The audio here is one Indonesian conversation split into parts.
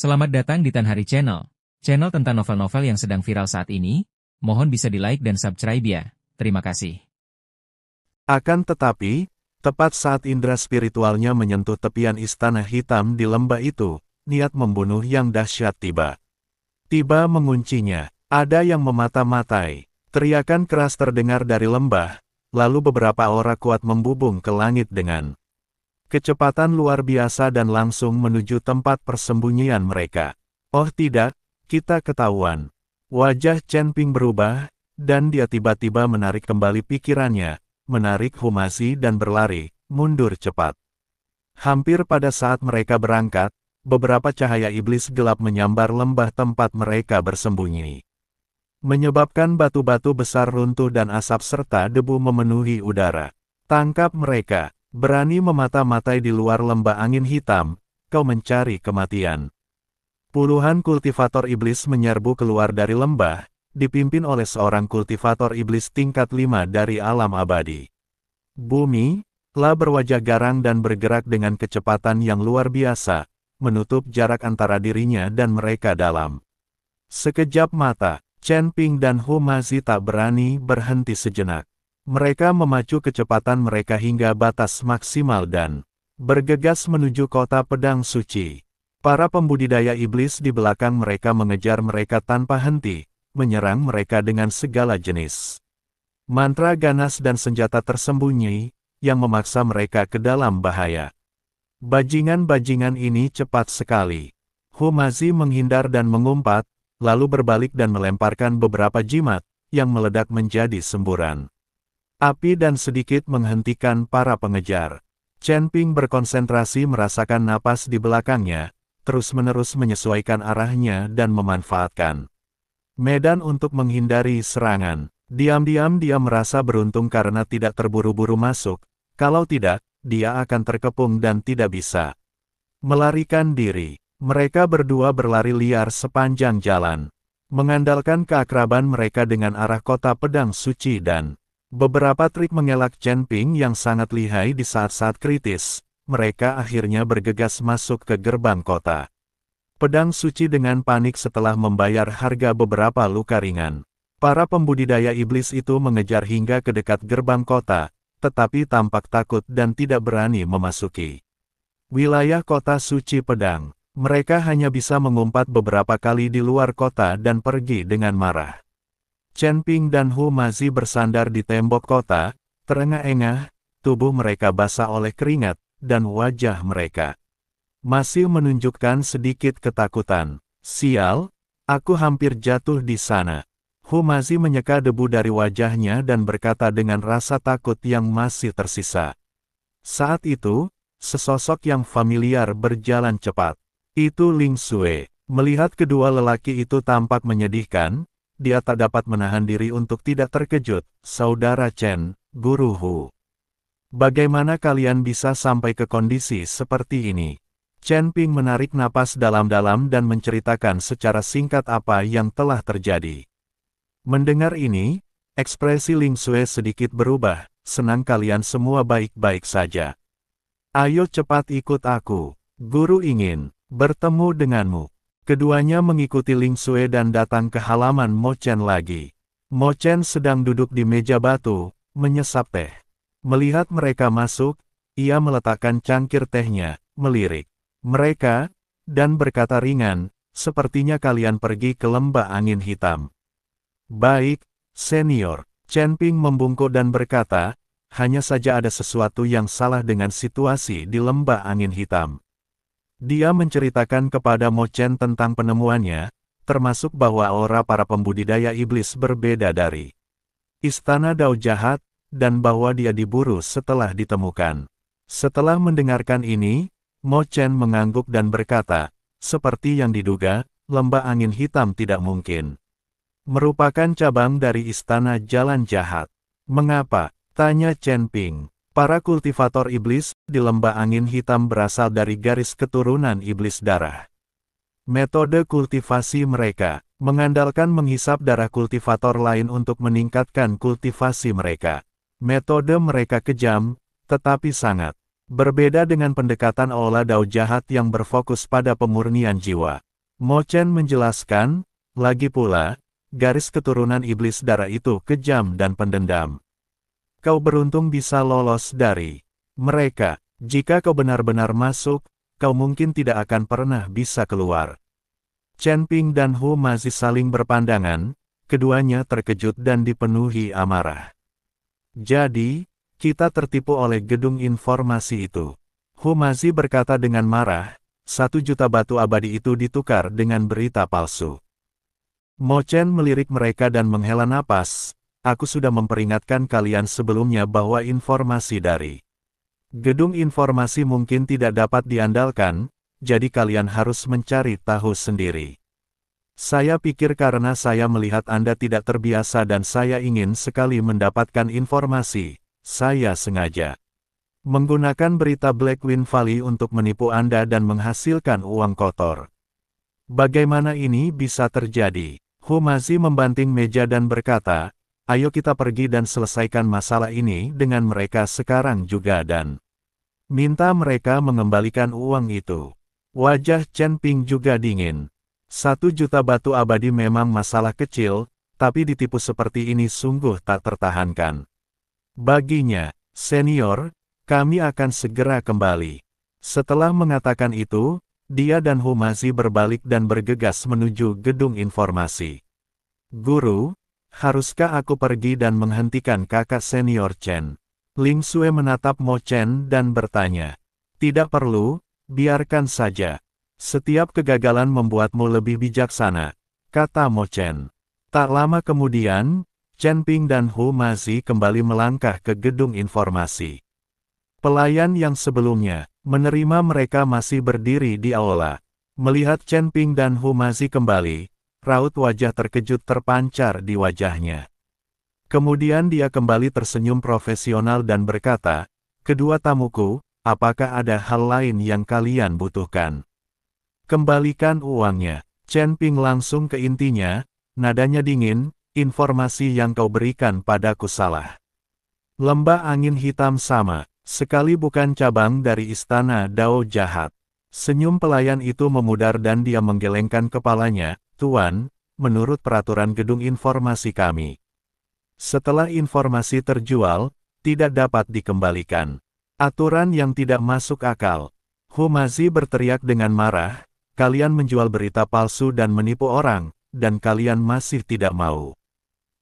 Selamat datang di Tan Hari Channel. Channel tentang novel-novel yang sedang viral saat ini. Mohon bisa di-like dan subscribe ya. Terima kasih. Akan tetapi, tepat saat indera spiritualnya menyentuh tepian istana hitam di lembah itu, niat membunuh yang dahsyat tiba. Tiba menguncinya. Ada yang memata-matai. Teriakan keras terdengar dari lembah, lalu beberapa aura kuat membubung ke langit dengan kecepatan luar biasa dan langsung menuju tempat persembunyian mereka. Oh tidak, kita ketahuan. Wajah Chen Ping berubah, dan dia tiba-tiba menarik kembali pikirannya, menarik Humasi dan berlari, mundur cepat. Hampir pada saat mereka berangkat, beberapa cahaya iblis gelap menyambar lembah tempat mereka bersembunyi, menyebabkan batu-batu besar runtuh dan asap serta debu memenuhi udara. Tangkap mereka, berani memata-matai di luar lembah angin hitam, kau mencari kematian. Puluhan kultivator iblis menyerbu keluar dari lembah, dipimpin oleh seorang kultivator iblis tingkat 5 dari alam abadi. Bumi, La berwajah garang dan bergerak dengan kecepatan yang luar biasa, menutup jarak antara dirinya dan mereka dalam sekejap mata. Chen Ping dan Humasi tak berani berhenti sejenak. Mereka memacu kecepatan mereka hingga batas maksimal dan bergegas menuju kota pedang suci. Para pembudidaya iblis di belakang mereka mengejar mereka tanpa henti, menyerang mereka dengan segala jenis mantra ganas dan senjata tersembunyi, yang memaksa mereka ke dalam bahaya. Bajingan-bajingan ini cepat sekali. Humasi menghindar dan mengumpat, lalu berbalik dan melemparkan beberapa jimat, yang meledak menjadi semburan api dan sedikit menghentikan para pengejar. Chen Ping berkonsentrasi merasakan napas di belakangnya, terus-menerus menyesuaikan arahnya dan memanfaatkan medan untuk menghindari serangan. Diam-diam dia merasa beruntung karena tidak terburu-buru masuk, kalau tidak, dia akan terkepung dan tidak bisa melarikan diri. Mereka berdua berlari liar sepanjang jalan, mengandalkan keakraban mereka dengan arah kota pedang suci dan beberapa trik mengelak Chen Ping yang sangat lihai di saat-saat kritis. Mereka akhirnya bergegas masuk ke gerbang kota pedang suci dengan panik setelah membayar harga beberapa luka ringan. Para pembudidaya iblis itu mengejar hingga ke dekat gerbang kota, tetapi tampak takut dan tidak berani memasuki wilayah kota suci pedang. Mereka hanya bisa mengumpat beberapa kali di luar kota dan pergi dengan marah. Chen Ping dan Humasi bersandar di tembok kota, terengah-engah, tubuh mereka basah oleh keringat, dan wajah mereka masih menunjukkan sedikit ketakutan. Sial, aku hampir jatuh di sana. Humasi menyeka debu dari wajahnya dan berkata dengan rasa takut yang masih tersisa. Saat itu, sesosok yang familiar berjalan cepat. Itu Ling Xue. Melihat kedua lelaki itu tampak menyedihkan, dia tak dapat menahan diri untuk tidak terkejut. Saudara Chen, Guru Hu, bagaimana kalian bisa sampai ke kondisi seperti ini? Chen Ping menarik napas dalam-dalam dan menceritakan secara singkat apa yang telah terjadi. Mendengar ini, ekspresi Ling Xue sedikit berubah. Senang kalian semua baik-baik saja. Ayo cepat ikut aku. Guru ingin bertemu denganmu. Keduanya mengikuti Ling Xue dan datang ke halaman Mo Chen lagi. Mo Chen sedang duduk di meja batu, menyesap teh. Melihat mereka masuk, ia meletakkan cangkir tehnya, melirik mereka, dan berkata ringan, sepertinya kalian pergi ke lembah angin hitam. Baik, senior. Chen Ping membungkuk dan berkata, hanya saja ada sesuatu yang salah dengan situasi di lembah angin hitam. Dia menceritakan kepada Mo Chen tentang penemuannya, termasuk bahwa aura para pembudidaya iblis berbeda dari Istana Dao Jahat, dan bahwa dia diburu setelah ditemukan. Setelah mendengarkan ini, Mo Chen mengangguk dan berkata, seperti yang diduga, lembah angin hitam tidak mungkin merupakan cabang dari Istana Jalan Jahat. Mengapa? Tanya Chen Ping. Para kultivator iblis di lembah angin hitam berasal dari garis keturunan iblis darah. Metode kultivasi mereka mengandalkan menghisap darah kultivator lain untuk meningkatkan kultivasi mereka. Metode mereka kejam, tetapi sangat berbeda dengan pendekatan Aula Dao Jahat yang berfokus pada pemurnian jiwa. Mo Chen menjelaskan, lagi pula, garis keturunan iblis darah itu kejam dan pendendam. Kau beruntung bisa lolos dari mereka. Jika kau benar-benar masuk, kau mungkin tidak akan pernah bisa keluar. Chen Ping dan Hu Mazi saling berpandangan, keduanya terkejut dan dipenuhi amarah. Jadi, kita tertipu oleh gedung informasi itu. Hu Mazi berkata dengan marah, 1 juta batu abadi itu ditukar dengan berita palsu. Mo Chen melirik mereka dan menghela napas, aku sudah memperingatkan kalian sebelumnya bahwa informasi dari gedung informasi mungkin tidak dapat diandalkan, jadi kalian harus mencari tahu sendiri. Saya pikir karena saya melihat Anda tidak terbiasa dan saya ingin sekali mendapatkan informasi, saya sengaja menggunakan berita Black Wind Valley untuk menipu Anda dan menghasilkan uang kotor. Bagaimana ini bisa terjadi? Hu Mazi membanting meja dan berkata, ayo kita pergi dan selesaikan masalah ini dengan mereka sekarang juga dan minta mereka mengembalikan uang itu. Wajah Chen Ping juga dingin. 1 juta batu abadi memang masalah kecil, tapi ditipu seperti ini sungguh tak tertahankan. Baginya, senior, kami akan segera kembali. Setelah mengatakan itu, dia dan Hu Mazi berbalik dan bergegas menuju gedung informasi. Guru, haruskah aku pergi dan menghentikan kakak senior Chen? Ling Xue menatap Mo Chen dan bertanya. Tidak perlu, biarkan saja. Setiap kegagalan membuatmu lebih bijaksana, kata Mo Chen. Tak lama kemudian, Chen Ping dan Hu Mazi kembali melangkah ke gedung informasi. Pelayan yang sebelumnya menerima mereka masih berdiri di aula. Melihat Chen Ping dan Hu Mazi kembali, raut wajah terkejut terpancar di wajahnya. Kemudian dia kembali tersenyum profesional dan berkata, kedua tamuku, apakah ada hal lain yang kalian butuhkan? Kembalikan uangnya. Chen Ping langsung ke intinya, nadanya dingin, informasi yang kau berikan padaku salah. Lembah angin hitam sama. Sekali bukan cabang dari istana Dao jahat. Senyum pelayan itu memudar dan dia menggelengkan kepalanya, Tuan, menurut peraturan gedung informasi kami. Setelah informasi terjual, tidak dapat dikembalikan. Aturan yang tidak masuk akal. Hu Mazi berteriak dengan marah, kalian menjual berita palsu dan menipu orang, dan kalian masih tidak mau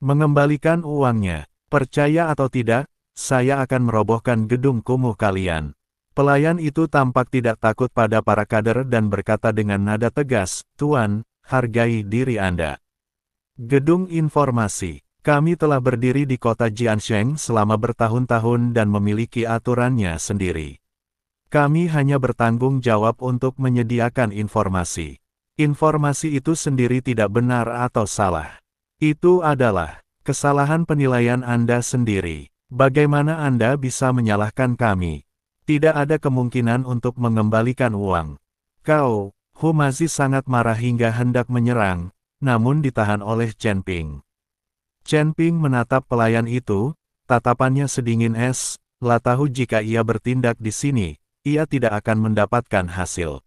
mengembalikan uangnya. Percaya atau tidak, saya akan merobohkan gedung kumuh kalian. Pelayan itu tampak tidak takut pada para kader dan berkata dengan nada tegas, Tuan, hargai diri Anda. Gedung informasi. Kami telah berdiri di kota Jiansheng selama bertahun-tahun dan memiliki aturannya sendiri. Kami hanya bertanggung jawab untuk menyediakan informasi. Informasi itu sendiri tidak benar atau salah. Itu adalah kesalahan penilaian Anda sendiri. Bagaimana Anda bisa menyalahkan kami? Tidak ada kemungkinan untuk mengembalikan uang. Kau, Hu Mazi sangat marah hingga hendak menyerang, namun ditahan oleh Chen Ping. Chen Ping menatap pelayan itu, tatapannya sedingin es, lah tahu jika ia bertindak di sini, ia tidak akan mendapatkan hasil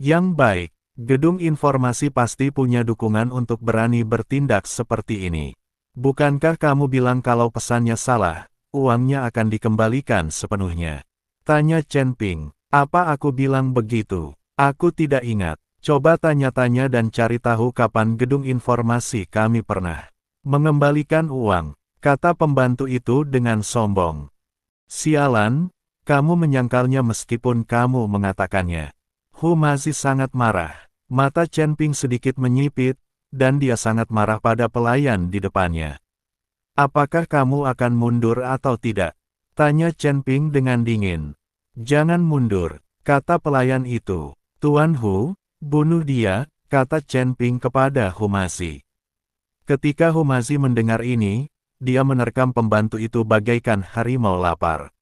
yang baik. Gedung informasi pasti punya dukungan untuk berani bertindak seperti ini. Bukankah kamu bilang kalau pesannya salah, uangnya akan dikembalikan sepenuhnya? Tanya Chen Ping. Apa aku bilang begitu? Aku tidak ingat. Coba tanya-tanya dan cari tahu kapan gedung informasi kami pernah mengembalikan uang, kata pembantu itu dengan sombong. Sialan, kamu menyangkalnya meskipun kamu mengatakannya. Hu Mazi sangat marah. Mata Chen Ping sedikit menyipit, dan dia sangat marah pada pelayan di depannya. Apakah kamu akan mundur atau tidak? Tanya Chen Ping dengan dingin. Jangan mundur, kata pelayan itu. Tuan Hu, bunuh dia, kata Chen Ping kepada Hu Mazi. Ketika Hu Mazi mendengar ini, dia menerkam pembantu itu bagaikan harimau lapar.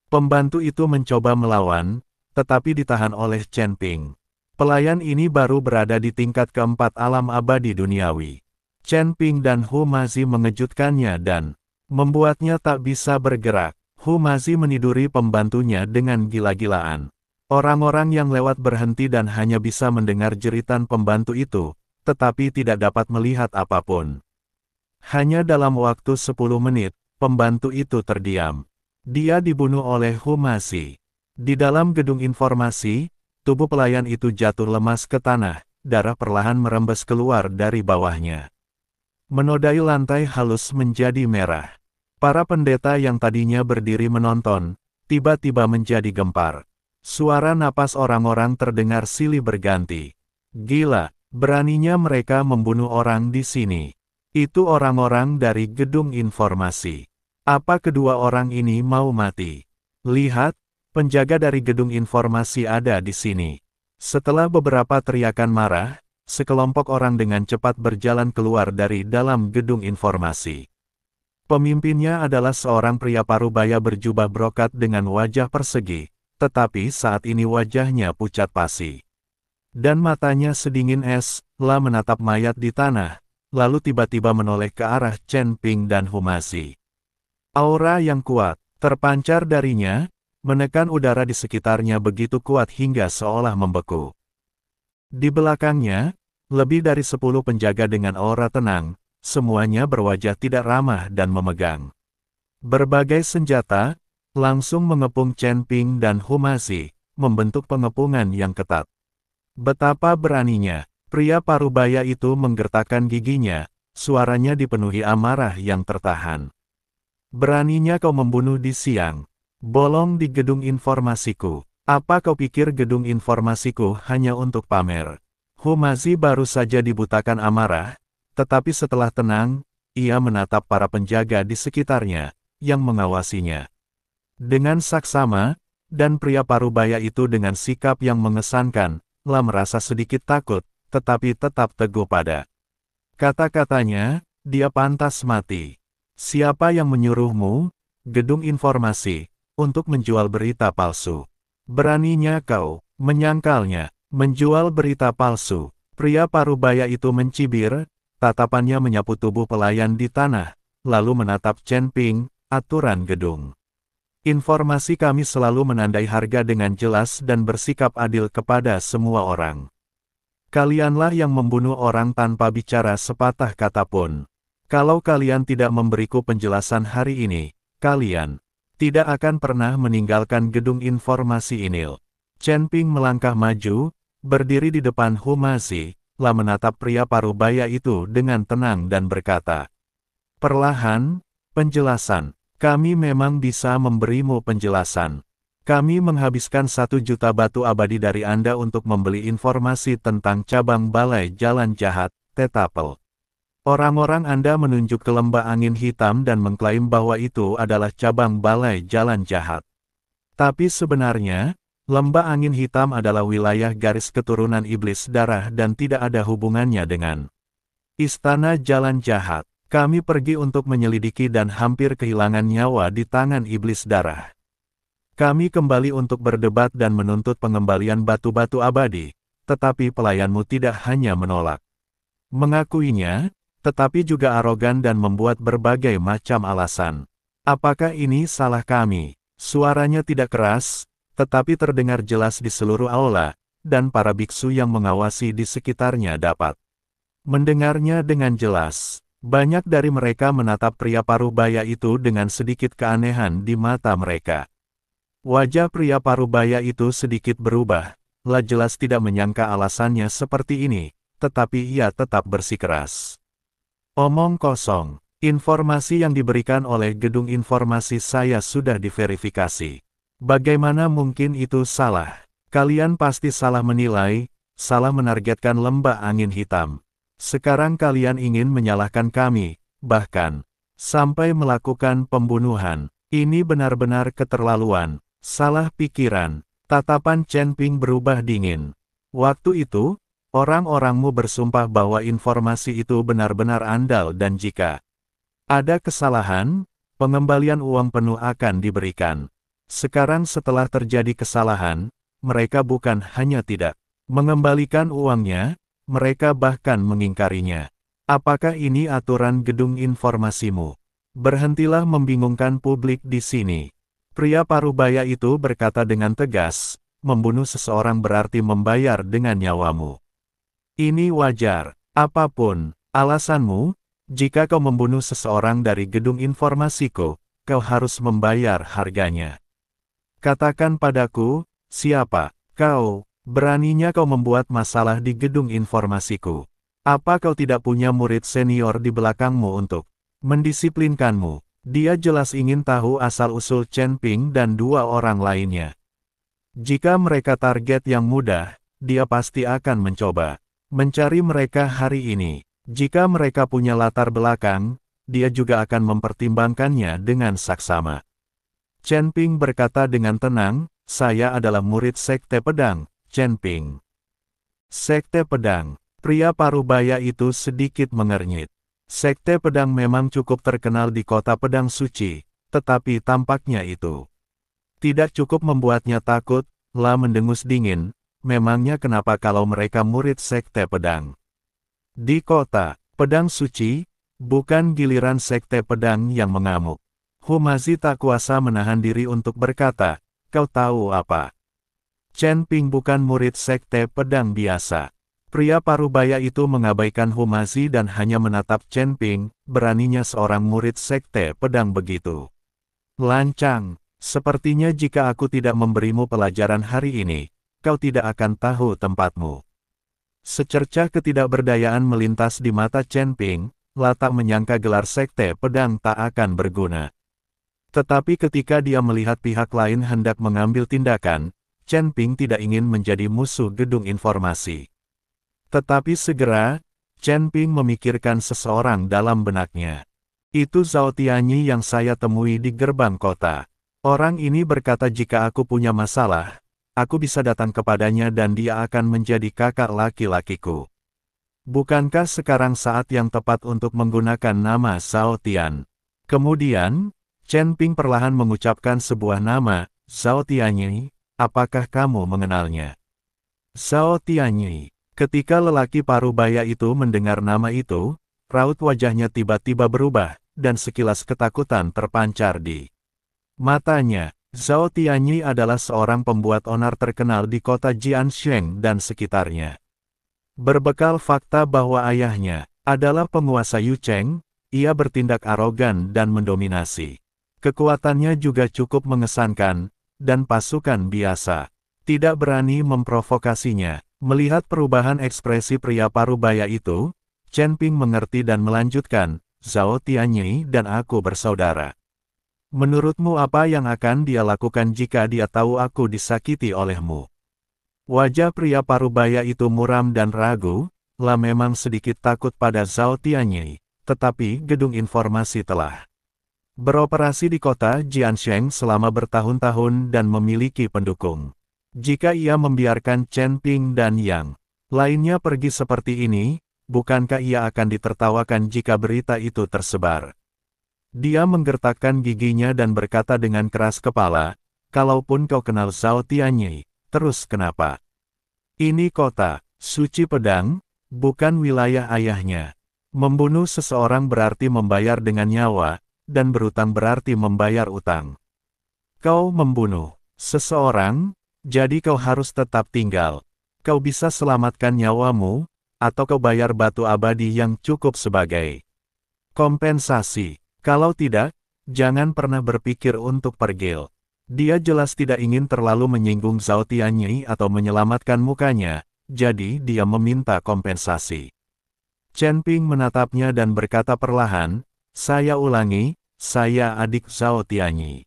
Pembantu itu mencoba melawan, tetapi ditahan oleh Chen Ping. Pelayan ini baru berada di tingkat keempat alam abadi duniawi. Chen Ping dan Hu Mazi mengejutkannya dan membuatnya tak bisa bergerak. Hu Mazi meniduri pembantunya dengan gila-gilaan. Orang-orang yang lewat berhenti dan hanya bisa mendengar jeritan pembantu itu, tetapi tidak dapat melihat apapun. Hanya dalam waktu 10 menit, pembantu itu terdiam. Dia dibunuh oleh Humasi. Di dalam gedung informasi, tubuh pelayan itu jatuh lemas ke tanah, darah perlahan merembes keluar dari bawahnya. Menodai lantai halus menjadi merah. Para pendeta yang tadinya berdiri menonton, tiba-tiba menjadi gempar. Suara napas orang-orang terdengar silih berganti. Gila, beraninya mereka membunuh orang di sini. Itu orang-orang dari gedung informasi. Apa kedua orang ini mau mati? Lihat, penjaga dari gedung informasi ada di sini. Setelah beberapa teriakan marah, sekelompok orang dengan cepat berjalan keluar dari dalam gedung informasi. Pemimpinnya adalah seorang pria parubaya berjubah brokat dengan wajah persegi, tetapi saat ini wajahnya pucat pasi. Dan matanya sedingin es, menatap mayat di tanah, lalu tiba-tiba menoleh ke arah Chen Ping dan Humasi. Aura yang kuat, terpancar darinya, menekan udara di sekitarnya begitu kuat hingga seolah membeku. Di belakangnya, lebih dari 10 penjaga dengan aura tenang, semuanya berwajah tidak ramah dan memegang berbagai senjata, langsung mengepung Chen Ping dan Humasi, membentuk pengepungan yang ketat. Betapa beraninya, pria parubaya itu menggertakkan giginya, suaranya dipenuhi amarah yang tertahan. Beraninya kau membunuh di siang, bolong di gedung informasiku. Apa kau pikir gedung informasiku hanya untuk pamer? Humasi baru saja dibutakan amarah, tetapi setelah tenang, ia menatap para penjaga di sekitarnya, yang mengawasinya. Dengan saksama, dan pria parubaya itu dengan sikap yang mengesankan, merasa sedikit takut, tetapi tetap teguh pada kata-katanya, dia pantas mati. Siapa yang menyuruhmu, gedung informasi, untuk menjual berita palsu? Beraninya kau menyangkalnya, menjual berita palsu. Pria parubaya itu mencibir, tatapannya menyapu tubuh pelayan di tanah, lalu menatap Chen Ping, aturan gedung informasi kami selalu menandai harga dengan jelas dan bersikap adil kepada semua orang. Kalianlah yang membunuh orang tanpa bicara sepatah kata pun. Kalau kalian tidak memberiku penjelasan hari ini, kalian tidak akan pernah meninggalkan gedung informasi ini. Chen Ping melangkah maju, berdiri di depan Humasi, menatap pria parubaya itu dengan tenang dan berkata, "Perlahan, penjelasan. Kami memang bisa memberimu penjelasan. Kami menghabiskan 1 juta batu abadi dari Anda untuk membeli informasi tentang cabang balai jalan jahat, Tetapel. Orang-orang Anda menunjuk ke lembah angin hitam dan mengklaim bahwa itu adalah cabang balai jalan jahat. Tapi sebenarnya, lembah angin hitam adalah wilayah garis keturunan iblis darah dan tidak ada hubungannya dengan istana jalan jahat. Kami pergi untuk menyelidiki dan hampir kehilangan nyawa di tangan iblis darah. Kami kembali untuk berdebat dan menuntut pengembalian batu-batu abadi, tetapi pelayanmu tidak hanya menolak mengakuinya, tetapi juga arogan dan membuat berbagai macam alasan. Apakah ini salah kami? Suaranya tidak keras, tetapi terdengar jelas di seluruh aula, dan para biksu yang mengawasi di sekitarnya dapat mendengarnya dengan jelas. Banyak dari mereka menatap pria parubaya itu dengan sedikit keanehan di mata mereka. Wajah pria parubaya itu sedikit berubah, jelas tidak menyangka alasannya seperti ini, tetapi ia tetap bersikeras. Omong kosong, informasi yang diberikan oleh gedung informasi saya sudah diverifikasi. Bagaimana mungkin itu salah? Kalian pasti salah menilai, salah menargetkan lembah angin hitam. Sekarang kalian ingin menyalahkan kami, bahkan sampai melakukan pembunuhan. Ini benar-benar keterlaluan, salah pikiran. Tatapan Chen Ping berubah dingin. Waktu itu, orang-orangmu bersumpah bahwa informasi itu benar-benar andal dan jika ada kesalahan, pengembalian uang penuh akan diberikan. Sekarang setelah terjadi kesalahan, mereka bukan hanya tidak mengembalikan uangnya, mereka bahkan mengingkarinya. Apakah ini aturan gedung informasimu? Berhentilah membingungkan publik di sini. Pria parubaya itu berkata dengan tegas, membunuh seseorang berarti membayar dengan nyawamu. Ini wajar, apapun alasanmu, jika kau membunuh seseorang dari gedung informasiku, kau harus membayar harganya. Katakan padaku, siapa kau? Beraninya kau membuat masalah di gedung informasiku. Apa kau tidak punya murid senior di belakangmu untuk mendisiplinkanmu? Dia jelas ingin tahu asal-usul Chen Ping dan dua orang lainnya. Jika mereka target yang mudah, dia pasti akan mencoba mencari mereka hari ini. Jika mereka punya latar belakang, dia juga akan mempertimbangkannya dengan saksama. Chen Ping berkata dengan tenang, saya adalah murid Sekte Pedang, Chen Ping. Sekte Pedang. Pria parubaya itu sedikit mengernyit. Sekte Pedang memang cukup terkenal di kota Pedang Suci, tetapi tampaknya itu tidak cukup membuatnya takut. Lah mendengus dingin, memangnya kenapa kalau mereka murid Sekte Pedang? Di kota Pedang Suci, bukan giliran Sekte Pedang yang mengamuk. Humazi tak kuasa menahan diri untuk berkata, kau tahu apa? Chen Ping bukan murid Sekte Pedang biasa. Pria parubaya itu mengabaikan Humazi dan hanya menatap Chen Ping, beraninya seorang murid Sekte Pedang begitu. Lancang, sepertinya jika aku tidak memberimu pelajaran hari ini, kau tidak akan tahu tempatmu. Secercah ketidakberdayaan melintas di mata Chen Ping, lah tak menyangka gelar Sekte Pedang tak akan berguna. Tetapi ketika dia melihat pihak lain hendak mengambil tindakan, Chen Ping tidak ingin menjadi musuh gedung informasi. Tetapi segera, Chen Ping memikirkan seseorang dalam benaknya. Itu Zhao Tianyi yang saya temui di gerbang kota. Orang ini berkata jika aku punya masalah, aku bisa datang kepadanya dan dia akan menjadi kakak laki-lakiku. Bukankah sekarang saat yang tepat untuk menggunakan nama Zhao Tian? Kemudian, Chen Ping perlahan mengucapkan sebuah nama, Zhao Tianyi, apakah kamu mengenalnya? Zhao Tianyi. Ketika lelaki parubaya itu mendengar nama itu, raut wajahnya tiba-tiba berubah, dan sekilas ketakutan terpancar di matanya. Zhao Tianyi adalah seorang pembuat onar terkenal di kota Jiansheng dan sekitarnya. Berbekal fakta bahwa ayahnya adalah penguasa Yucheng, ia bertindak arogan dan mendominasi. Kekuatannya juga cukup mengesankan, dan pasukan biasa tidak berani memprovokasinya. Melihat perubahan ekspresi pria parubaya itu, Chen Ping mengerti dan melanjutkan, Zhao Tianyi dan aku bersaudara. Menurutmu apa yang akan dia lakukan jika dia tahu aku disakiti olehmu? Wajah pria parubaya itu muram dan ragu, lah memang sedikit takut pada Zhao Tianyi, tetapi gedung informasi telah beroperasi di kota Jiansheng selama bertahun-tahun dan memiliki pendukung. Jika ia membiarkan Chen Ping dan yang lainnya pergi seperti ini, bukankah ia akan ditertawakan jika berita itu tersebar? Dia menggertakkan giginya dan berkata dengan keras kepala, kalaupun kau kenal Zhao Tianyi, terus kenapa? Ini kota Suci Pedang, bukan wilayah ayahnya. Membunuh seseorang berarti membayar dengan nyawa, dan berutang berarti membayar utang. Kau membunuh seseorang, jadi kau harus tetap tinggal. Kau bisa selamatkan nyawamu, atau kau bayar batu abadi yang cukup sebagai kompensasi. Kalau tidak, jangan pernah berpikir untuk pergil. Dia jelas tidak ingin terlalu menyinggung Zhao Tianyi atau menyelamatkan mukanya, jadi dia meminta kompensasi. Chen Ping menatapnya dan berkata perlahan, saya ulangi, saya adik Zhao Tianyi.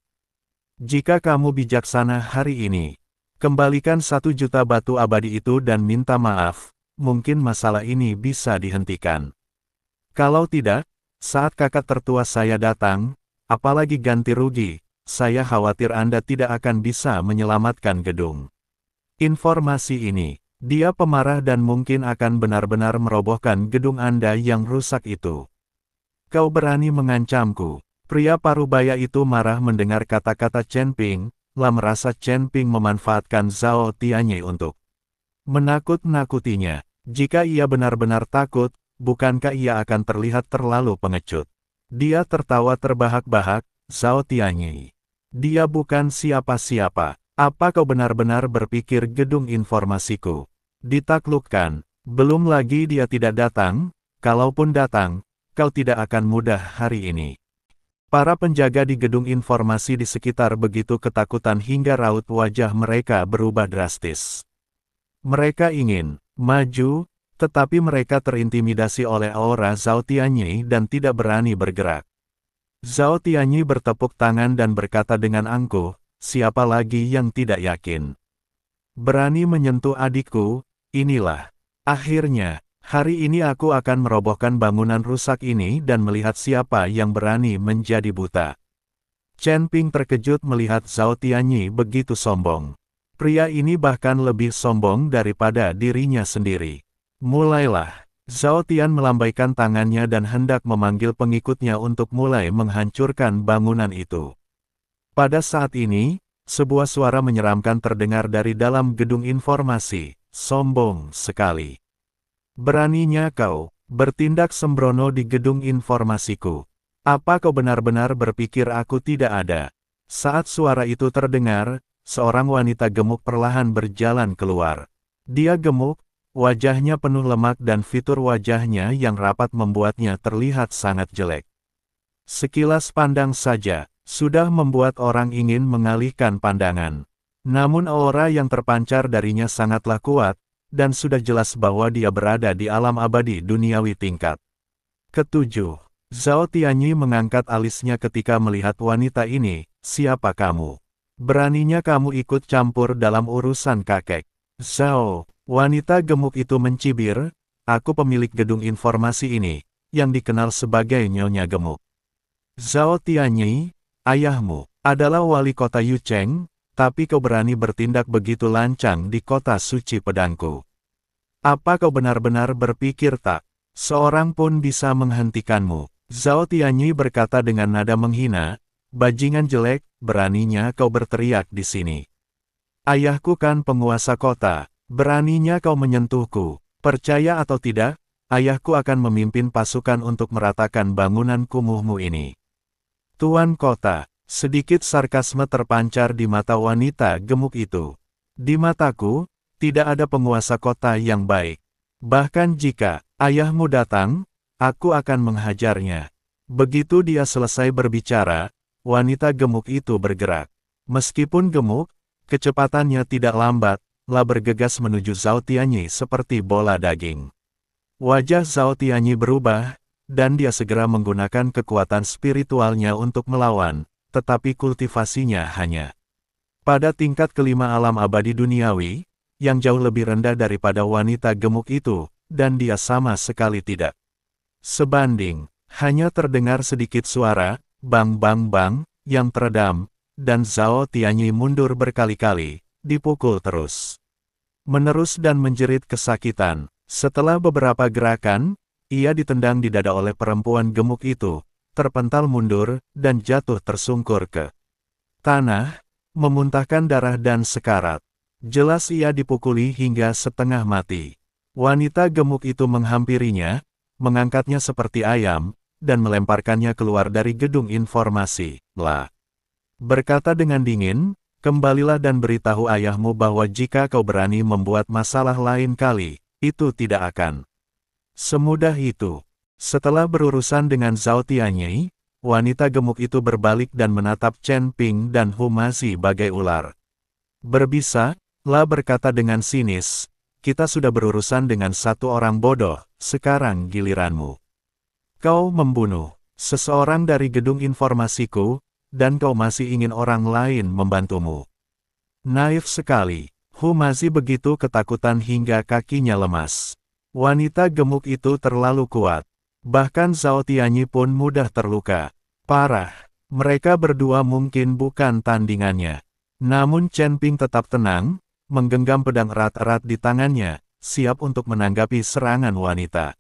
Jika kamu bijaksana hari ini, kembalikan 1 juta batu abadi itu dan minta maaf, mungkin masalah ini bisa dihentikan. Kalau tidak, saat kakak tertua saya datang, apalagi ganti rugi, saya khawatir Anda tidak akan bisa menyelamatkan gedung informasi ini. Dia pemarah dan mungkin akan benar-benar merobohkan gedung Anda yang rusak itu. Kau berani mengancamku. Pria parubaya itu marah mendengar kata-kata Chen Ping, lah merasa Chen Ping memanfaatkan Zhao Tianyi untuk menakut-nakutinya. Jika ia benar-benar takut, bukankah ia akan terlihat terlalu pengecut? Dia tertawa terbahak-bahak, Zhao Tianyi. Dia bukan siapa-siapa. Apa kau benar-benar berpikir gedung informasiku ditaklukkan? Belum lagi dia tidak datang, kalaupun datang, kau tidak akan mudah hari ini. Para penjaga di gedung informasi di sekitar begitu ketakutan hingga raut wajah mereka berubah drastis. Mereka ingin maju, tetapi mereka terintimidasi oleh aura Zhao Tianyi dan tidak berani bergerak. Zhao Tianyi bertepuk tangan dan berkata dengan angkuh, siapa lagi yang tidak yakin? Berani menyentuh adikku, inilah. Akhirnya, hari ini aku akan merobohkan bangunan rusak ini dan melihat siapa yang berani menjadi buta. Chen Ping terkejut melihat Zhao Tianyi begitu sombong. Pria ini bahkan lebih sombong daripada dirinya sendiri. Mulailah. Zhao Tian melambaikan tangannya dan hendak memanggil pengikutnya untuk mulai menghancurkan bangunan itu. Pada saat ini, sebuah suara menyeramkan terdengar dari dalam gedung informasi. Sombong sekali. Beraninya kau bertindak sembrono di gedung informasiku. Apa kau benar-benar berpikir aku tidak ada? Saat suara itu terdengar, seorang wanita gemuk perlahan berjalan keluar. Dia gemuk, wajahnya penuh lemak dan fitur wajahnya yang rapat membuatnya terlihat sangat jelek. Sekilas pandang saja, sudah membuat orang ingin mengalihkan pandangan. Namun aura yang terpancar darinya sangatlah kuat, dan sudah jelas bahwa dia berada di alam abadi duniawi tingkat ketujuh. Zhao Tianyi mengangkat alisnya ketika melihat wanita ini, siapa kamu? Beraninya kamu ikut campur dalam urusan kakek. Zhao, wanita gemuk itu mencibir, aku pemilik gedung informasi ini, yang dikenal sebagai Nyonya Gemuk. Zhao Tianyi, ayahmu, adalah wali kota Yucheng, tapi kau berani bertindak begitu lancang di kota suci pedangku. Apa kau benar-benar berpikir tak seorang pun bisa menghentikanmu? Zhao Tianyi berkata dengan nada menghina, bajingan jelek, beraninya kau berteriak di sini. Ayahku kan penguasa kota, beraninya kau menyentuhku. Percaya atau tidak, ayahku akan memimpin pasukan untuk meratakan bangunan kumuhmu ini. Tuan kota. Sedikit sarkasme terpancar di mata wanita gemuk itu. Di mataku, tidak ada penguasa kota yang baik. Bahkan jika ayahmu datang, aku akan menghajarnya. Begitu dia selesai berbicara, wanita gemuk itu bergerak. Meskipun gemuk, kecepatannya tidak lambat, lah bergegas menuju Zhao Tianyi seperti bola daging. Wajah Zhao Tianyi berubah, dan dia segera menggunakan kekuatan spiritualnya untuk melawan. Tetapi kultivasinya hanya pada tingkat kelima alam abadi duniawi, yang jauh lebih rendah daripada wanita gemuk itu, dan dia sama sekali tidak sebanding. Hanya terdengar sedikit suara, bang bang bang, yang teredam, dan Zhao Tianyi mundur berkali-kali, dipukul terus menerus dan menjerit kesakitan. Setelah beberapa gerakan, ia ditendang di dada oleh perempuan gemuk itu, terpental mundur, dan jatuh tersungkur ke tanah, memuntahkan darah dan sekarat. Jelas ia dipukuli hingga setengah mati. Wanita gemuk itu menghampirinya, mengangkatnya seperti ayam, dan melemparkannya keluar dari gedung informasi. Lah, berkata dengan dingin, kembalilah dan beritahu ayahmu bahwa jika kau berani membuat masalah lain kali, itu tidak akan semudah itu. Setelah berurusan dengan Zhao Tianyi, wanita gemuk itu berbalik dan menatap Chen Ping dan Hu Mazi bagai ular berbisa, lah berkata dengan sinis, kita sudah berurusan dengan satu orang bodoh, sekarang giliranmu. Kau membunuh seseorang dari gedung informasiku, dan kau masih ingin orang lain membantumu. Naif sekali. Hu Mazi begitu ketakutan hingga kakinya lemas. Wanita gemuk itu terlalu kuat. Bahkan Zhao Tianyi pun mudah terluka parah. Mereka berdua mungkin bukan tandingannya. Namun Chen Ping tetap tenang, menggenggam pedang erat-erat di tangannya, siap untuk menanggapi serangan wanita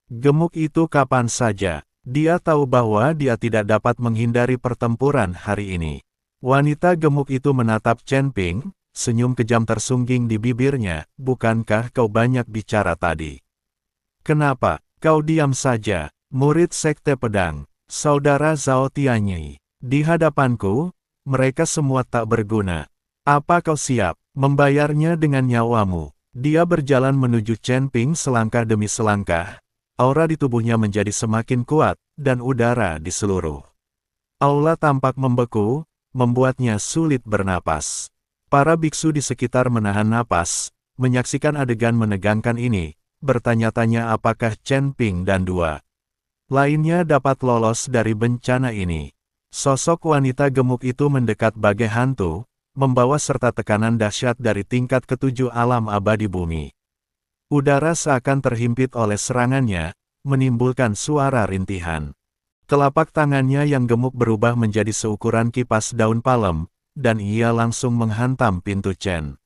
gemuk itu kapan saja. Dia tahu bahwa dia tidak dapat menghindari pertempuran hari ini. Wanita gemuk itu menatap Chen Ping, senyum kejam tersungging di bibirnya, bukankah kau banyak bicara tadi? Kenapa kau diam saja, murid sekte pedang, saudara Zhao Tianyi? Di hadapanku, mereka semua tak berguna. Apa kau siap membayarnya dengan nyawamu? Dia berjalan menuju Chen Ping selangkah demi selangkah. Aura di tubuhnya menjadi semakin kuat, dan udara di seluruh aula tampak membeku, membuatnya sulit bernapas. Para biksu di sekitar menahan napas, menyaksikan adegan menegangkan ini, bertanya-tanya apakah Chen Ping dan dua lainnya dapat lolos dari bencana ini. Sosok wanita gemuk itu mendekat bagai hantu, membawa serta tekanan dahsyat dari tingkat ketujuh alam abadi bumi. Udara seakan terhimpit oleh serangannya, menimbulkan suara rintihan. Telapak tangannya yang gemuk berubah menjadi seukuran kipas daun palem, dan ia langsung menghantam pintu Chen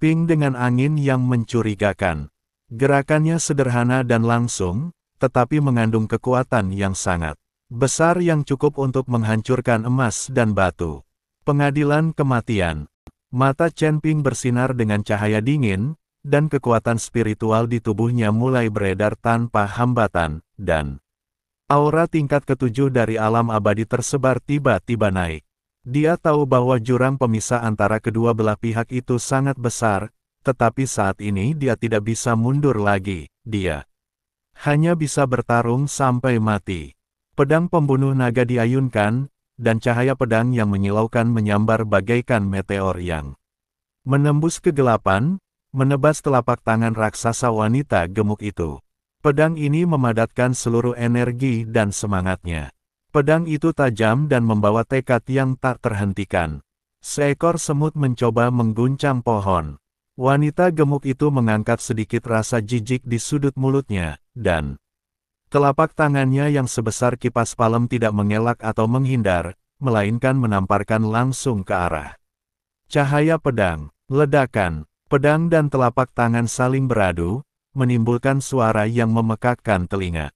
Ping dengan angin yang mencurigakan. Gerakannya sederhana dan langsung, tetapi mengandung kekuatan yang sangat besar yang cukup untuk menghancurkan emas dan batu. Pengadilan kematian. Mata Chen Ping bersinar dengan cahaya dingin, dan kekuatan spiritual di tubuhnya mulai beredar tanpa hambatan, dan aura tingkat ketujuh dari alam abadi tersebar tiba-tiba naik. Dia tahu bahwa jurang pemisah antara kedua belah pihak itu sangat besar, tetapi saat ini dia tidak bisa mundur lagi. Dia hanya bisa bertarung sampai mati. Pedang pembunuh naga diayunkan, dan cahaya pedang yang menyilaukan menyambar bagaikan meteor yang menembus kegelapan, menebas telapak tangan raksasa wanita gemuk itu. Pedang ini memadatkan seluruh energi dan semangatnya. Pedang itu tajam dan membawa tekad yang tak terhentikan. Seekor semut mencoba mengguncang pohon. Wanita gemuk itu mengangkat sedikit rasa jijik di sudut mulutnya, dan telapak tangannya yang sebesar kipas palem tidak mengelak atau menghindar, melainkan menamparkan langsung ke arah cahaya pedang. Ledakan, pedang dan telapak tangan saling beradu, menimbulkan suara yang memekakkan telinga.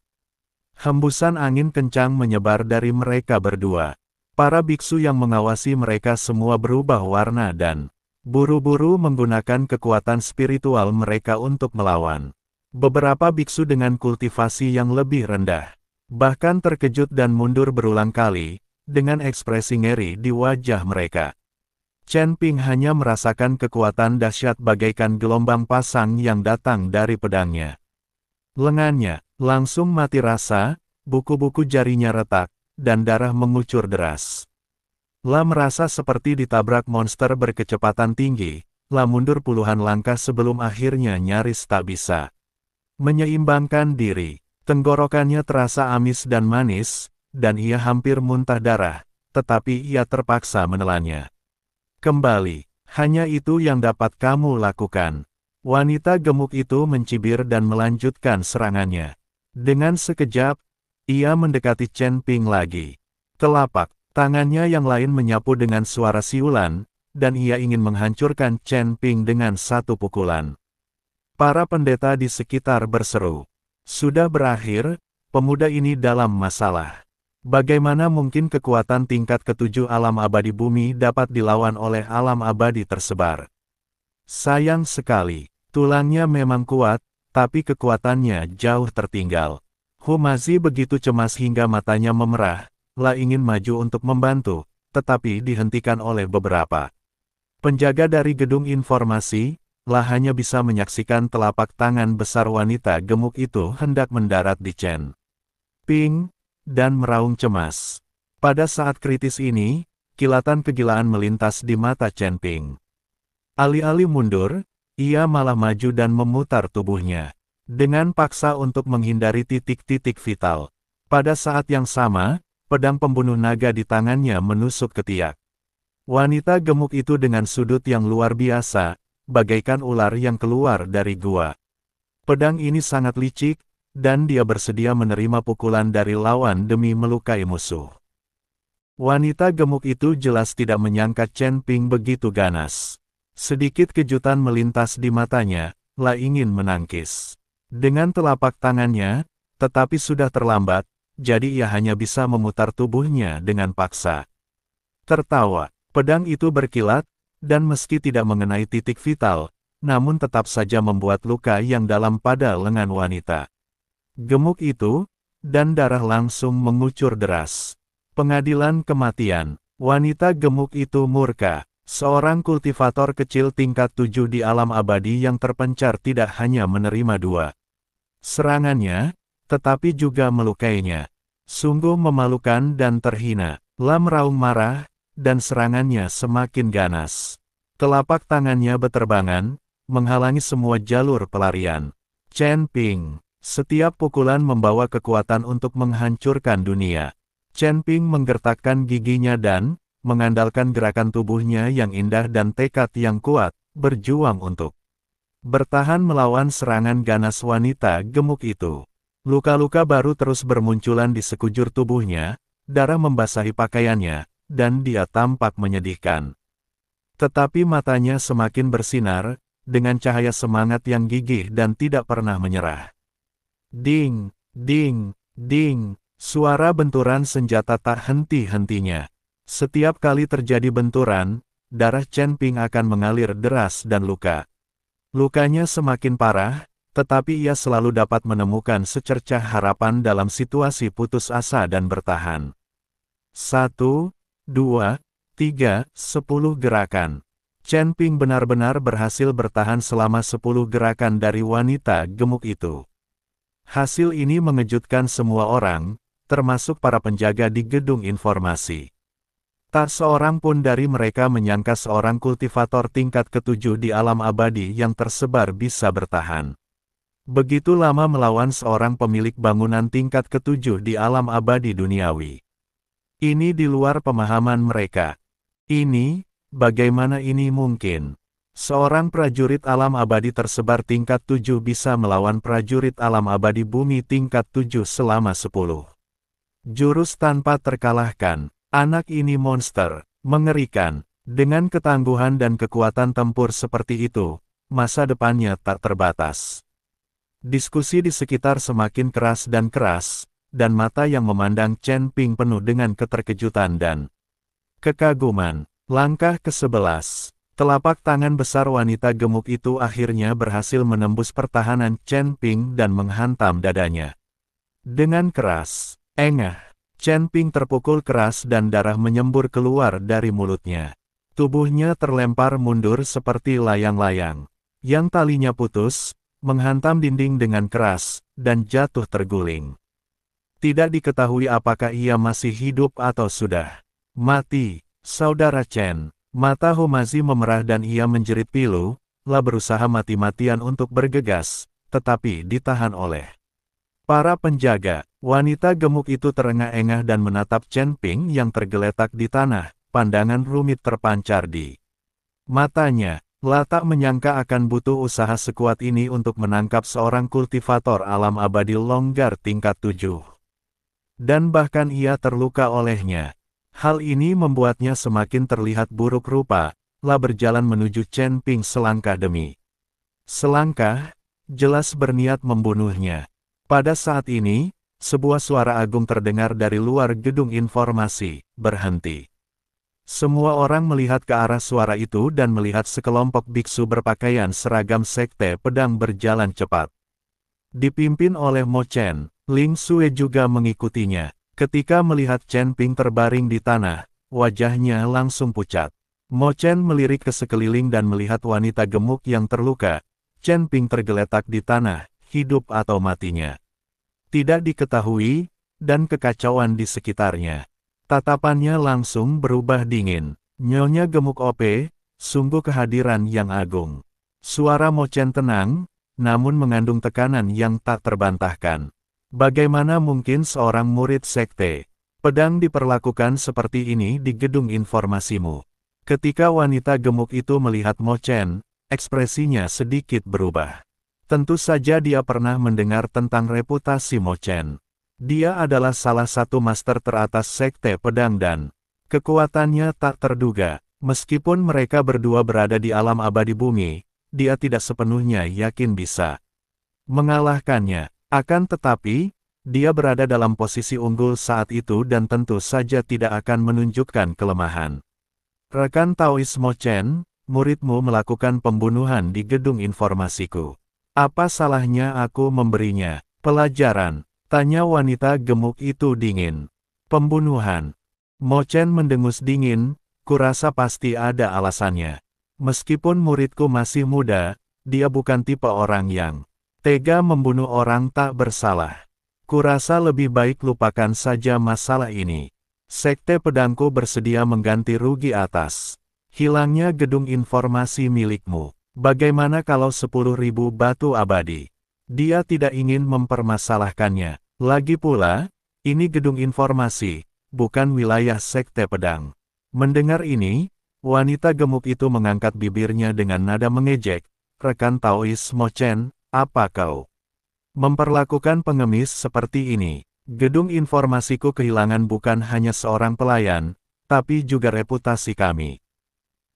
Hembusan angin kencang menyebar dari mereka berdua. Para biksu yang mengawasi mereka semua berubah warna dan buru-buru menggunakan kekuatan spiritual mereka untuk melawan. Beberapa biksu dengan kultivasi yang lebih rendah bahkan terkejut dan mundur berulang kali, dengan ekspresi ngeri di wajah mereka. Chen Ping hanya merasakan kekuatan dahsyat bagaikan gelombang pasang yang datang dari pedangnya. Lengannya langsung mati rasa, buku-buku jarinya retak, dan darah mengucur deras. La merasa seperti ditabrak monster berkecepatan tinggi, La mundur puluhan langkah sebelum akhirnya nyaris tak bisa menyeimbangkan diri. Tenggorokannya terasa amis dan manis, dan ia hampir muntah darah, tetapi ia terpaksa menelannya kembali. Hanya itu yang dapat kamu lakukan. Wanita gemuk itu mencibir dan melanjutkan serangannya. Dengan sekejap, ia mendekati Chen Ping lagi. Telapak tangannya yang lain menyapu dengan suara siulan, dan ia ingin menghancurkan Chen Ping dengan satu pukulan. Para pendeta di sekitar berseru. Sudah berakhir, pemuda ini dalam masalah. Bagaimana mungkin kekuatan tingkat ketujuh alam abadi bumi dapat dilawan oleh alam abadi tersebar? Sayang sekali, tulangnya memang kuat, tapi kekuatannya jauh tertinggal. Humazi begitu cemas hingga matanya memerah, La ingin maju untuk membantu, tetapi dihentikan oleh beberapa penjaga dari gedung informasi. La hanya bisa menyaksikan telapak tangan besar wanita gemuk itu hendak mendarat di Chen Ping, dan meraung cemas. Pada saat kritis ini, kilatan kegilaan melintas di mata Chen Ping. Alih-alih mundur, ia malah maju dan memutar tubuhnya dengan paksa untuk menghindari titik-titik vital. Pada saat yang sama, pedang pembunuh naga di tangannya menusuk ketiak wanita gemuk itu dengan sudut yang luar biasa, bagaikan ular yang keluar dari gua. Pedang ini sangat licik, dan dia bersedia menerima pukulan dari lawan demi melukai musuh. Wanita gemuk itu jelas tidak menyangka Chen Ping begitu ganas. Sedikit kejutan melintas di matanya, La ingin menangkis dengan telapak tangannya, tetapi sudah terlambat, jadi ia hanya bisa memutar tubuhnya dengan paksa. Tertawa, pedang itu berkilat, dan meski tidak mengenai titik vital, namun tetap saja membuat luka yang dalam pada lengan wanita gemuk itu, dan darah langsung mengucur deras. Pengadilan kematian. Wanita gemuk itu murka. Seorang kultivator kecil tingkat 7 di alam abadi yang terpencar tidak hanya menerima dua serangannya, tetapi juga melukainya. Sungguh memalukan dan terhina. Lam meraung marah, dan serangannya semakin ganas. Telapak tangannya beterbangan, menghalangi semua jalur pelarian. Chen Ping. Setiap pukulan membawa kekuatan untuk menghancurkan dunia. Chen Ping menggertakkan giginya dan, mengandalkan gerakan tubuhnya yang indah dan tekad yang kuat, berjuang untuk bertahan melawan serangan ganas wanita gemuk itu. Luka-luka baru terus bermunculan di sekujur tubuhnya, darah membasahi pakaiannya, dan dia tampak menyedihkan. Tetapi matanya semakin bersinar, dengan cahaya semangat yang gigih dan tidak pernah menyerah. Ding, ding, ding, suara benturan senjata tak henti-hentinya. Setiap kali terjadi benturan, darah Chen Ping akan mengalir deras dan luka. Lukanya semakin parah, tetapi ia selalu dapat menemukan secercah harapan dalam situasi putus asa dan bertahan. 1, 2, 3, 10 gerakan. Chen Ping benar-benar berhasil bertahan selama 10 gerakan dari wanita gemuk itu. Hasil ini mengejutkan semua orang, termasuk para penjaga di gedung informasi. Tak seorang pun dari mereka menyangka seorang kultivator tingkat ke-7 di alam abadi yang tersebar bisa bertahan begitu lama melawan seorang pemilik bangunan tingkat ke-7 di alam abadi duniawi. Ini di luar pemahaman mereka. Bagaimana ini mungkin? Seorang prajurit alam abadi tersebar tingkat 7 bisa melawan prajurit alam abadi bumi tingkat 7 selama 10 jurus tanpa terkalahkan. Anak ini monster, mengerikan. Dengan ketangguhan dan kekuatan tempur seperti itu, masa depannya tak terbatas. Diskusi di sekitar semakin keras, dan mata yang memandang Chen Ping penuh dengan keterkejutan dan kekaguman. Langkah ke-11. Telapak tangan besar wanita gemuk itu akhirnya berhasil menembus pertahanan Chen Ping dan menghantam dadanya. Dengan keras, engah. Chen Ping terpukul keras dan darah menyembur keluar dari mulutnya. Tubuhnya terlempar mundur seperti layang-layang yang talinya putus, menghantam dinding dengan keras, dan jatuh terguling. Tidak diketahui apakah ia masih hidup atau sudah mati. Saudara Chen, mata Homazi memerah dan ia menjerit pilu, berusaha mati-matian untuk bergegas, tetapi ditahan oleh para penjaga. Wanita gemuk itu terengah-engah dan menatap Chen Ping yang tergeletak di tanah, pandangan rumit terpancar di matanya. Tak menyangka akan butuh usaha sekuat ini untuk menangkap seorang kultivator alam abadi longgar tingkat 7. Dan bahkan ia terluka olehnya. Hal ini membuatnya semakin terlihat buruk rupa, berjalan menuju Chen Ping selangkah demi selangkah, jelas berniat membunuhnya. Pada saat ini, sebuah suara agung terdengar dari luar gedung informasi, berhenti. Semua orang melihat ke arah suara itu dan melihat sekelompok biksu berpakaian seragam sekte pedang berjalan cepat. Dipimpin oleh Mo Chen, Ling Sui juga mengikutinya. Ketika melihat Chen Ping terbaring di tanah, wajahnya langsung pucat. Mo Chen melirik ke sekeliling dan melihat wanita gemuk yang terluka. Chen Ping tergeletak di tanah, hidup atau matinya tidak diketahui, dan kekacauan di sekitarnya. Tatapannya langsung berubah dingin. Nyonya gemuk OP, sungguh kehadiran yang agung. Suara Mo Chen tenang, namun mengandung tekanan yang tak terbantahkan. Bagaimana mungkin seorang murid sekte pedang diperlakukan seperti ini di gedung informasimu? Ketika wanita gemuk itu melihat Mo Chen, ekspresinya sedikit berubah. Tentu saja dia pernah mendengar tentang reputasi Mo Chen. Dia adalah salah satu master teratas sekte pedang dan kekuatannya tak terduga. Meskipun mereka berdua berada di alam abadi bumi, dia tidak sepenuhnya yakin bisa mengalahkannya. Akan tetapi, dia berada dalam posisi unggul saat itu dan tentu saja tidak akan menunjukkan kelemahan. Rekan Taois Mo Chen, muridmu melakukan pembunuhan di gedung informasiku. Apa salahnya aku memberinya pelajaran? Tanya wanita gemuk itu dingin. Pembunuhan. Mo Chen mendengus dingin, Kurasa pasti ada alasannya. Meskipun muridku masih muda, dia bukan tipe orang yang tega membunuh orang tak bersalah. Kurasa lebih baik lupakan saja masalah ini. Sekte pedangku bersedia mengganti rugi atas hilangnya gedung informasi milikmu. Bagaimana kalau 10.000 batu abadi? Dia tidak ingin mempermasalahkannya. Lagi pula, ini gedung informasi, bukan wilayah sekte pedang. Mendengar ini, wanita gemuk itu mengangkat bibirnya dengan nada mengejek. Rekan Taois Mo Chen, apa kau memperlakukan pengemis seperti ini? Gedung informasiku kehilangan bukan hanya seorang pelayan, tapi juga reputasi kami.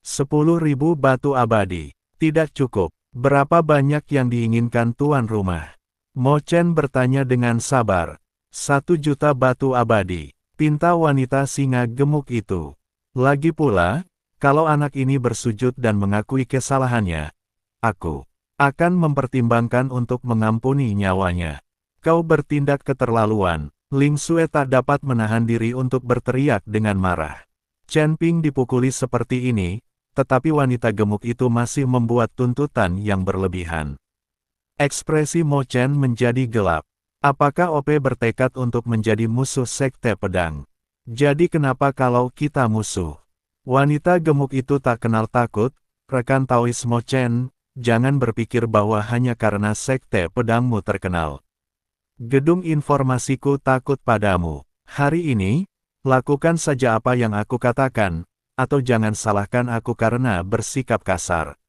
10.000 batu abadi. Tidak cukup. Berapa banyak yang diinginkan tuan rumah? Mo Chen bertanya dengan sabar. 1 juta batu abadi. Pinta wanita singa gemuk itu. Lagi pula, kalau anak ini bersujud dan mengakui kesalahannya, aku akan mempertimbangkan untuk mengampuni nyawanya. Kau bertindak keterlaluan. Ling Xue tak dapat menahan diri untuk berteriak dengan marah. Chen Ping dipukuli seperti ini, tetapi wanita gemuk itu masih membuat tuntutan yang berlebihan. Ekspresi Mo Chen menjadi gelap. Apakah OP bertekad untuk menjadi musuh sekte pedang? Jadi kenapa kalau kita musuh? Wanita gemuk itu tak kenal takut. Rekan Taois Mo Chen, jangan berpikir bahwa hanya karena sekte pedangmu terkenal. Gedung informasiku takut padamu. Hari ini, lakukan saja apa yang aku katakan, atau jangan salahkan aku karena bersikap kasar.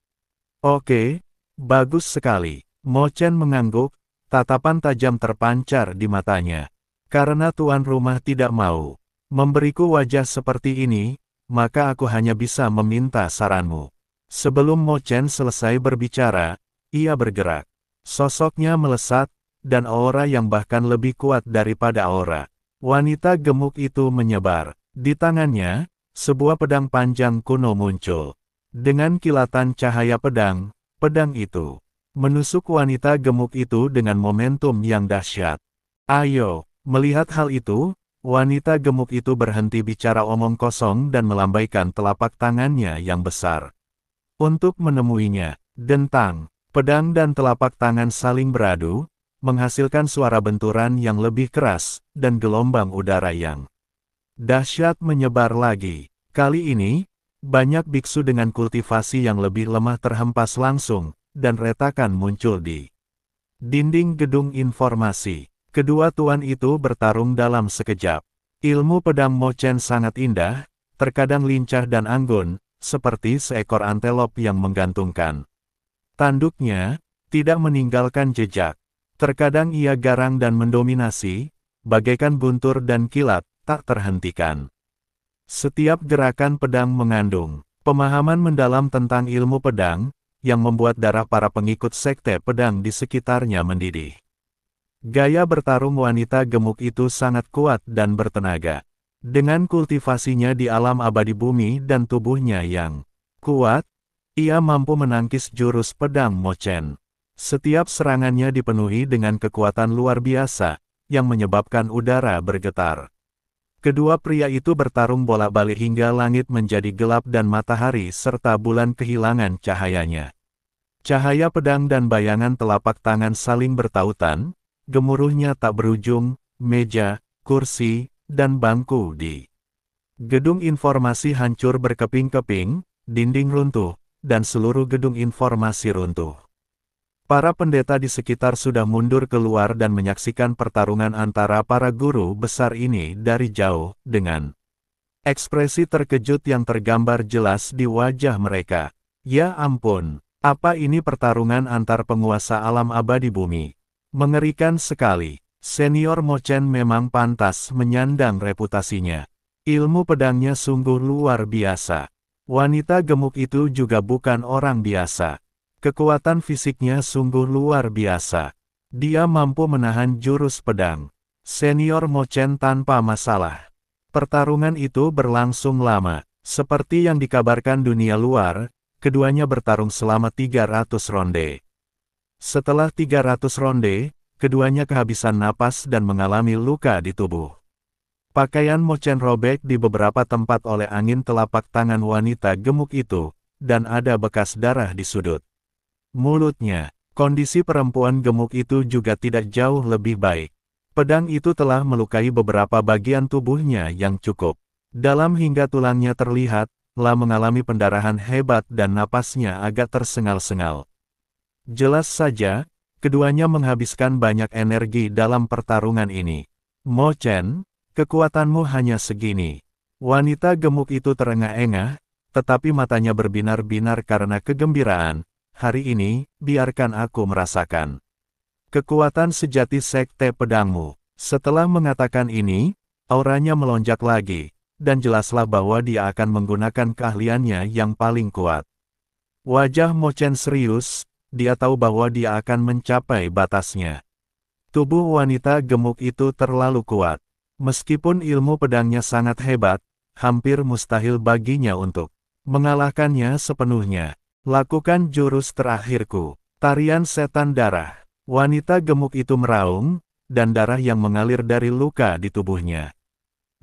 Oke, bagus sekali. Mo Chen mengangguk, tatapan tajam terpancar di matanya. Karena tuan rumah tidak mau memberiku wajah seperti ini, maka aku hanya bisa meminta saranmu. Sebelum Mo Chen selesai berbicara, ia bergerak. Sosoknya melesat, dan aura yang bahkan lebih kuat daripada aura wanita gemuk itu menyebar. Di tangannya, sebuah pedang panjang kuno muncul. Dengan kilatan cahaya pedang, pedang itu menusuk wanita gemuk itu dengan momentum yang dahsyat. Ayo, melihat hal itu, wanita gemuk itu berhenti bicara omong kosong dan melambaikan telapak tangannya yang besar. Untuk menemuinya, dentang, pedang dan telapak tangan saling beradu, menghasilkan suara benturan yang lebih keras, dan gelombang udara yang dahsyat menyebar lagi. Kali ini, banyak biksu dengan kultivasi yang lebih lemah terhempas langsung, dan retakan muncul di dinding gedung informasi. Kedua tuan itu bertarung dalam sekejap. Ilmu pedang Mo Chen sangat indah, terkadang lincah dan anggun, seperti seekor antelop yang menggantungkan tanduknya, tidak meninggalkan jejak. Terkadang ia garang dan mendominasi, bagaikan guntur dan kilat, tak terhentikan. Setiap gerakan pedang mengandung pemahaman mendalam tentang ilmu pedang, yang membuat darah para pengikut sekte pedang di sekitarnya mendidih. Gaya bertarung wanita gemuk itu sangat kuat dan bertenaga. Dengan kultivasinya di alam abadi bumi dan tubuhnya yang kuat, ia mampu menangkis jurus pedang Mo Chen. Setiap serangannya dipenuhi dengan kekuatan luar biasa, yang menyebabkan udara bergetar. Kedua pria itu bertarung bolak-balik hingga langit menjadi gelap dan matahari serta bulan kehilangan cahayanya. Cahaya pedang dan bayangan telapak tangan saling bertautan, gemuruhnya tak berujung, meja, kursi, dan bangku di gedung informasi hancur berkeping-keping, dinding runtuh, dan seluruh gedung informasi runtuh. Para pendeta di sekitar sudah mundur keluar dan menyaksikan pertarungan antara para guru besar ini dari jauh, dengan ekspresi terkejut yang tergambar jelas di wajah mereka. Ya ampun, apa ini pertarungan antar penguasa alam abadi bumi? Mengerikan sekali. Senior Mo Chen memang pantas menyandang reputasinya. Ilmu pedangnya sungguh luar biasa. Wanita gemuk itu juga bukan orang biasa. Kekuatan fisiknya sungguh luar biasa. Dia mampu menahan jurus pedang Senior Mo Chen tanpa masalah. Pertarungan itu berlangsung lama. Seperti yang dikabarkan dunia luar, keduanya bertarung selama 300 ronde. Setelah 300 ronde, keduanya kehabisan napas dan mengalami luka di tubuh. Pakaian Mo Chen robek di beberapa tempat oleh angin telapak tangan wanita gemuk itu, dan ada bekas darah di sudut mulutnya. Kondisi perempuan gemuk itu juga tidak jauh lebih baik. Pedang itu telah melukai beberapa bagian tubuhnya yang cukup dalam hingga tulangnya terlihat, telah mengalami pendarahan hebat dan napasnya agak tersengal-sengal. Jelas saja, keduanya menghabiskan banyak energi dalam pertarungan ini. Mo Chen, kekuatanmu hanya segini. Wanita gemuk itu terengah-engah, tetapi matanya berbinar-binar karena kegembiraan. Hari ini, biarkan aku merasakan kekuatan sejati sekte pedangmu. Setelah mengatakan ini, auranya melonjak lagi, dan jelaslah bahwa dia akan menggunakan keahliannya yang paling kuat. Wajah Mo Chen serius, dia tahu bahwa dia akan mencapai batasnya. Tubuh wanita gemuk itu terlalu kuat. Meskipun ilmu pedangnya sangat hebat, hampir mustahil baginya untuk mengalahkannya sepenuhnya. Lakukan jurus terakhirku, tarian setan darah. Wanita gemuk itu meraung, dan darah yang mengalir dari luka di tubuhnya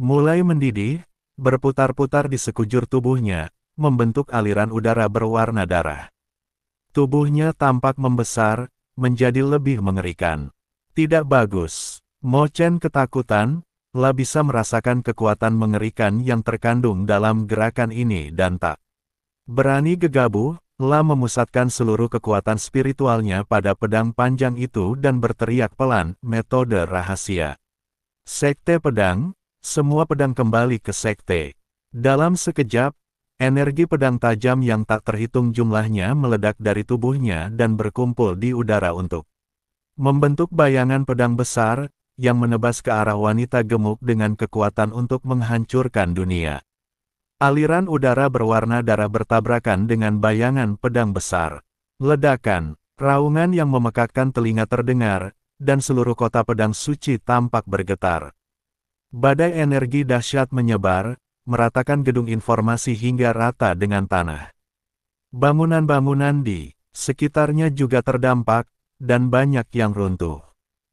mulai mendidih, berputar-putar di sekujur tubuhnya, membentuk aliran udara berwarna darah. Tubuhnya tampak membesar, menjadi lebih mengerikan. Tidak bagus. Mo Chen ketakutan, lah bisa merasakan kekuatan mengerikan yang terkandung dalam gerakan ini dan tak berani gegabah, lah memusatkan seluruh kekuatan spiritualnya pada pedang panjang itu dan berteriak pelan, metode rahasia. Sekte pedang, semua pedang kembali ke sekte. Dalam sekejap, energi pedang tajam yang tak terhitung jumlahnya meledak dari tubuhnya dan berkumpul di udara untuk membentuk bayangan pedang besar, yang menebas ke arah wanita gemuk dengan kekuatan untuk menghancurkan dunia. Aliran udara berwarna darah bertabrakan dengan bayangan pedang besar. Ledakan, raungan yang memekakkan telinga terdengar, dan seluruh kota pedang suci tampak bergetar. Badai energi dahsyat menyebar, meratakan gedung informasi hingga rata dengan tanah. Bangunan-bangunan di sekitarnya juga terdampak, dan banyak yang runtuh.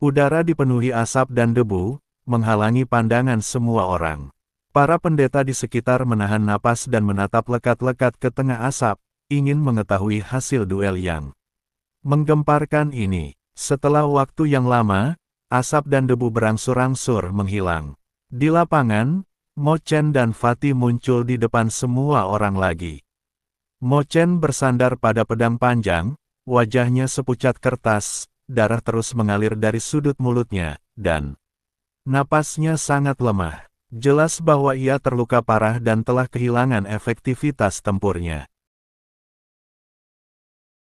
Udara dipenuhi asap dan debu, menghalangi pandangan semua orang. Para pendeta di sekitar menahan napas dan menatap lekat-lekat ke tengah asap, ingin mengetahui hasil duel yang menggemparkan ini. Setelah waktu yang lama, asap dan debu berangsur-angsur menghilang. Di lapangan, Mo Chen dan Fatih muncul di depan semua orang lagi. Mo Chen bersandar pada pedang panjang, wajahnya sepucat kertas, darah terus mengalir dari sudut mulutnya, dan napasnya sangat lemah. Jelas bahwa ia terluka parah dan telah kehilangan efektivitas tempurnya.